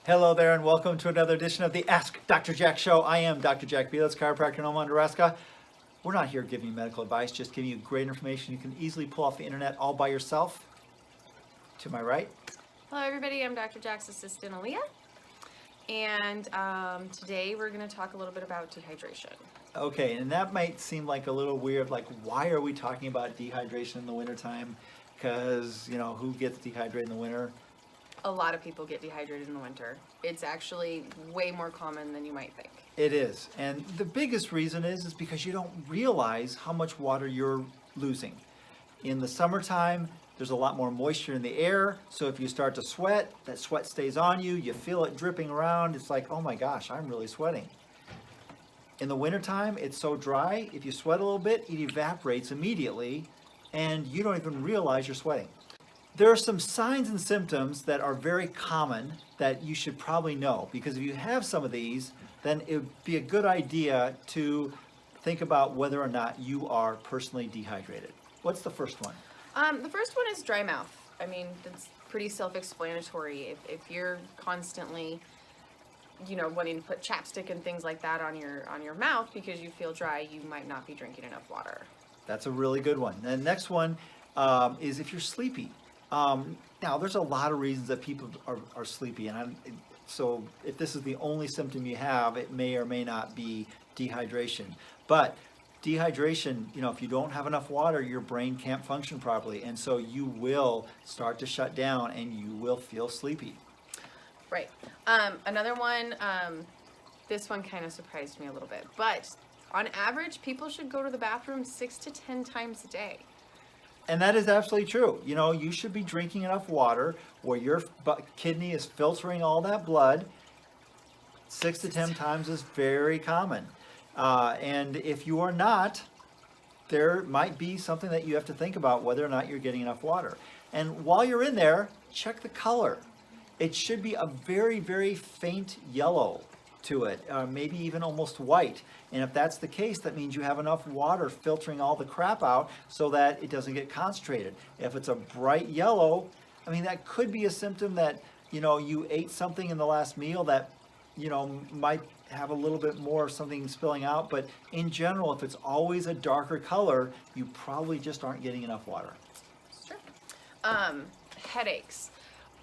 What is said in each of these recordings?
Hello there and welcome to another edition of the Ask Dr. Jack Show. I am Dr. Jack Belitz, chiropractor in Omaha, Nebraska. We're not here giving you medical advice, just giving you great information you can easily pull off the internet all by yourself. To my right. Hello everybody, I'm Dr. Jack's assistant Aaliyah, and today we're going to talk a little bit about dehydration. Okay, and that might seem like a little weird, like why are we talking about dehydration in the wintertime? Because, you know, who gets dehydrated in the winter? A lot of people get dehydrated in the winter. It's actually way more common than you might think. It is, and the biggest reason is because you don't realize how much water you're losing. In the summertime, there's a lot more moisture in the air, so if you start to sweat, that sweat stays on you, you feel it dripping around, it's like, oh my gosh, I'm really sweating. In the wintertime, it's so dry, if you sweat a little bit, it evaporates immediately, and you don't even realize you're sweating. There are some signs and symptoms that are very common that you should probably know, because if you have some of these, then it would be a good idea to think about whether or not you are personally dehydrated. What's the first one? The first one is dry mouth. I mean, it's pretty self-explanatory. If you're constantly, wanting to put chapstick and things like that on your mouth because you feel dry, you might not be drinking enough water. That's a really good one. The next one is if you're sleepy. Now, there's a lot of reasons that people are sleepy, and so if this is the only symptom you have, it may or may not be dehydration. But dehydration, if you don't have enough water, your brain can't function properly, and so you will start to shut down and you will feel sleepy. Right. Another one, this one kind of surprised me a little bit, but on average, people should go to the bathroom 6 to 10 times a day. And that is absolutely true. You should be drinking enough water where your kidney is filtering all that blood. 6 to 10 times is very common. And if you are not, there might be something that you have to think about whether or not you're getting enough water. And while you're in there, check the color. It should be a very, very faint yellow to it, maybe even almost white. And if that's the case, that means you have enough water filtering all the crap out so that it doesn't get concentrated. If it's a bright yellow, that could be a symptom that, you ate something in the last meal that, might have a little bit more of something spilling out. But in general, if it's always a darker color, you probably just aren't getting enough water. Sure. Headaches.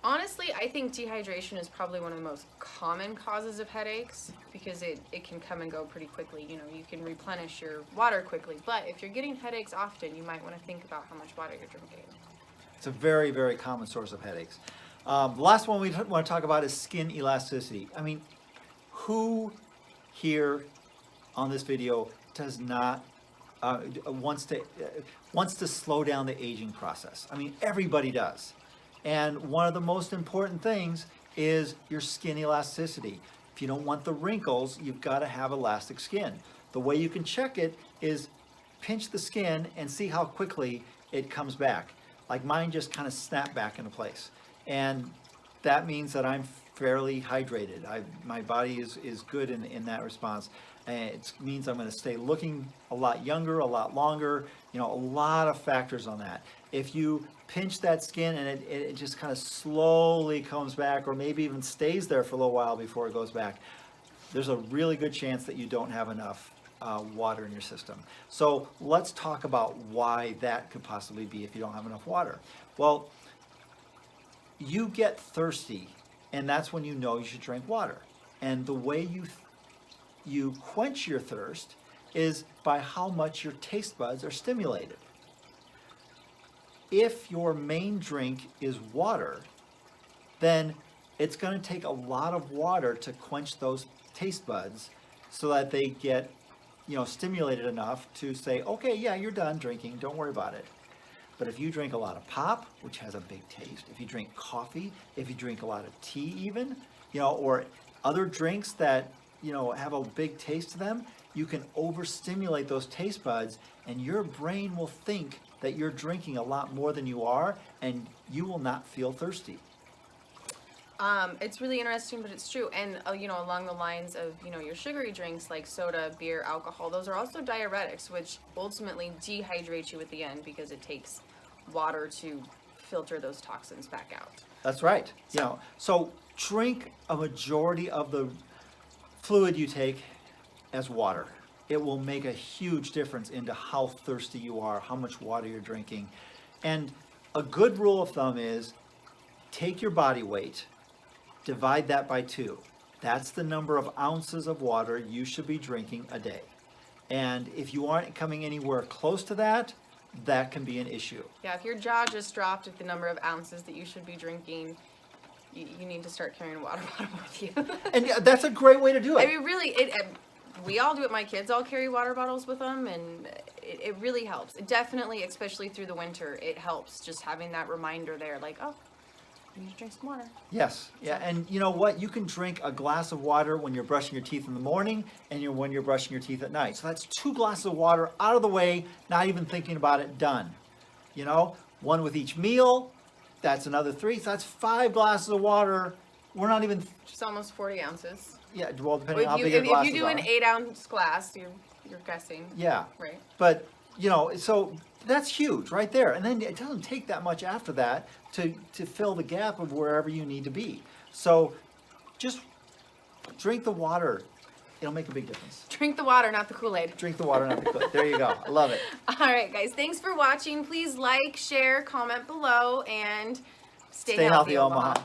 Honestly, I think dehydration is probably one of the most common causes of headaches because it can come and go pretty quickly. You can replenish your water quickly, but if you're getting headaches often, you might want to think about how much water you're drinking. It's a very, very common source of headaches. The last one we want to talk about is skin elasticity. Who here on this video does not wants to slow down the aging process? Everybody does. And one of the most important things is your skin elasticity. If you don't want the wrinkles, you've got to have elastic skin. The way you can check it is pinch the skin and see how quickly it comes back. Like mine just kind of snapped back into place. And that means that I'm fairly hydrated. My body is good in that response. And it means I'm going to stay looking a lot younger, a lot longer, a lot of factors on that. If you pinch that skin and it just kind of slowly comes back, or maybe even stays there for a little while before it goes back, there's a really good chance that you don't have enough water in your system. So let's talk about why that could possibly be if you don't have enough water. Well, you get thirsty, and that's when you know you should drink water. And the way you quench your thirst is by how much your taste buds are stimulated. If your main drink is water, then it's going to take a lot of water to quench those taste buds so that they get, stimulated enough to say, okay, yeah, you're done drinking, don't worry about it. But if you drink a lot of pop, which has a big taste, if you drink coffee, if you drink a lot of tea even, or other drinks that, have a big taste to them, you can overstimulate those taste buds and your brain will think that you're drinking a lot more than you are, and you will not feel thirsty. It's really interesting, but it's true. And, along the lines of, your sugary drinks like soda, beer, alcohol, those are also diuretics, which ultimately dehydrate you at the end because it takes water to filter those toxins back out. That's right. You know, so drink a majority of the fluid you take as water. It will make a huge difference into how thirsty you are, how much water you're drinking. And a good rule of thumb is take your body weight, divide that by 2. That's the number of ounces of water you should be drinking a day. And if you aren't coming anywhere close to that, that can be an issue. Yeah, if your jaw just dropped at the number of ounces that you should be drinking, you need to start carrying a water bottle with you. And yeah, that's a great way to do I it. mean, really, we all do it. My kids all carry water bottles with them, and it really helps. It definitely, especially through the winter, it helps just having that reminder there, like, oh, you need to drink some water. Yes, yeah, and you know what? You can drink a glass of water when you're brushing your teeth in the morning and when you're brushing your teeth at night. So that's 2 glasses of water out of the way, not even thinking about it, done. You know, 1 with each meal, that's another 3, so that's 5 glasses of water. We're not even, Which is almost 40 ounces. yeah, well, depending on If how you, big your if glasses you do are. an 8-ounce glass, you're guessing. Yeah, Right. but, you know, so that's huge right there. And then it doesn't take that much after that to fill the gap of wherever you need to be. So just drink the water. It'll make a big difference. Drink the water, not the Kool-Aid. Drink the water, not the Kool-Aid. There you go. I love it. All right, guys. Thanks for watching. Please like, share, comment below, and stay Stay healthy, Omaha.